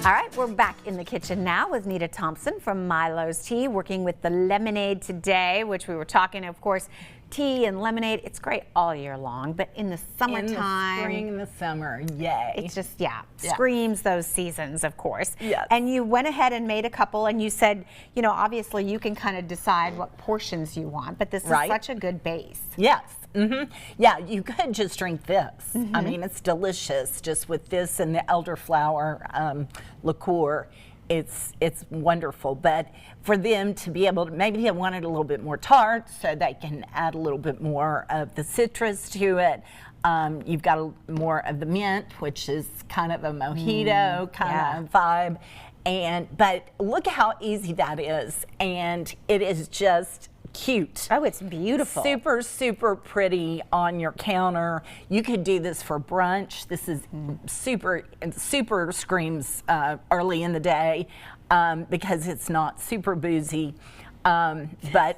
All right, we're back in the kitchen now with Nita Thompson from Milo's Tea, working with the lemonade today, which we were talking, of course, tea and lemonade. It's great all year long, but in the summertime. In the spring and the summer, yay. It's just, screams those seasons, of course. Yes. And you went ahead and made a couple, and you said, you know, obviously you can kind of decide what portions you want, but this is such a good base. Yes. Yeah, you could just drink this. I mean, it's delicious just with this and the elderflower liqueur. It's wonderful, but for them to be able to, maybe they want it a little bit more tart, so they can add a little bit more of the citrus to it. You've got more of the mint, which is kind of a mojito kind of vibe. But look how easy that is, and it is just cute. Oh, it's beautiful. Super, super pretty on your counter. You could do this for brunch. This is super screams early in the day because it's not super boozy. But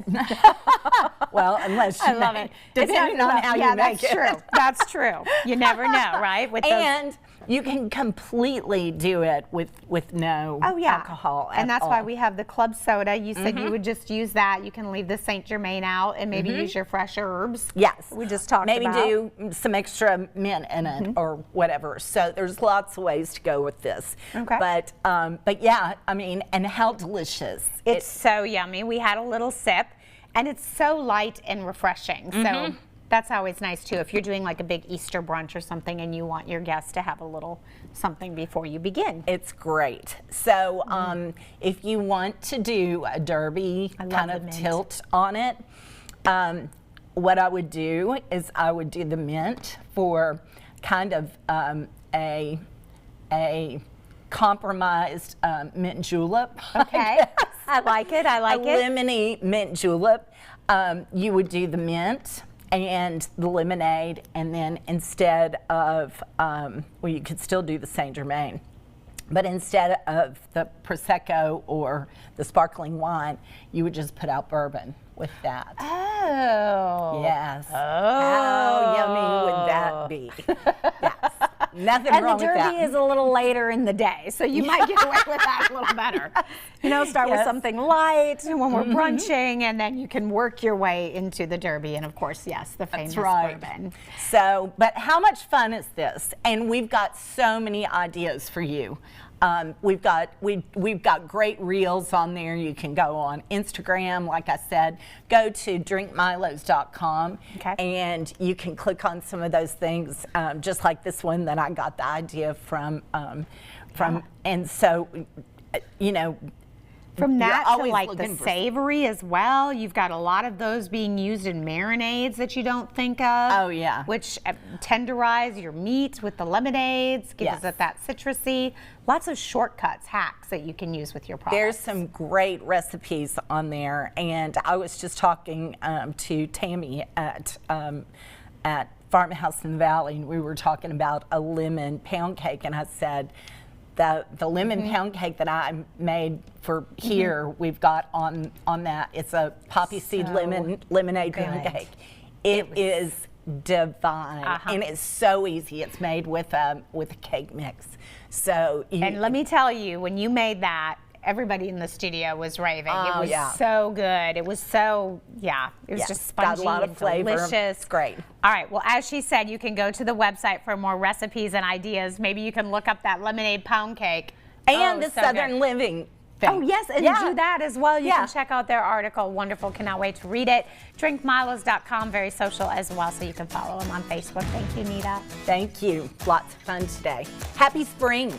well, unless you love it. Depending on how you make it. True. That's true. You never know, right? With and you can completely do it with no alcohol at and that's all. why we have the club soda. You said you would just use that. You can leave the Saint Germain out and maybe use your fresh herbs. Yes. We just talked maybe about. do some extra mint in it or whatever. So there's lots of ways to go with this. Okay. But yeah, I mean, and how delicious. It's so yummy. We had a little sip, and it's so light and refreshing. So that's always nice too. If you're doing like a big Easter brunch or something and you want your guests to have a little something before you begin. It's great. So if you want to do a derby kind of tilt on it, what I would do is I would do the mint for kind of a compromised mint julep. Okay. I like it. I like it. A lemony mint julep. You would do the mint and the lemonade, and then instead of, well, you could still do the Saint Germain, but instead of the Prosecco or the sparkling wine, you would just put out bourbon with that. Oh. Yes. Oh. How yummy would that be? Yes. Nothing wrong with that. And the derby is a little later in the day, so you might get away with that a little better. You know, start with something light when we're brunching, and then you can work your way into the derby. And of course, yes, the famous bourbon. So, but how much fun is this? And we've got so many ideas for you. We've got great reels on there. You can go on Instagram, like I said, go to drinkmilos.com and you can click on some of those things, just like this one that I got the idea from. And so, you know, from that to like the savory as well, you've got a lot of those being used in marinades that you don't think of. Oh yeah. Which tenderize your meat with the lemonades, gives it that citrusy. Lots of shortcuts, hacks that you can use with your products. There's some great recipes on there, and I was just talking to Tammy at Farmhouse in the Valley, and we were talking about a lemon pound cake, and I said, the lemon pound cake that I made for here, we've got on that. It's a poppy seed lemonade pound cake. It is divine, and it's so easy. It's made with a cake mix. So and let me tell you, when you made that, everybody in the studio was raving. It was so good. It was so, it was just spongy, got a lot of flavor. Delicious. It's great. All right, well, as she said, you can go to the website for more recipes and ideas. Maybe you can look up that lemonade pound cake. And the Southern Living thing. Oh, yes, and do that as well. You can check out their article. Wonderful. Cannot wait to read it. Drinkmilos.com, very social as well, so you can follow them on Facebook. Thank you, Nita. Thank you. Lots of fun today. Happy spring.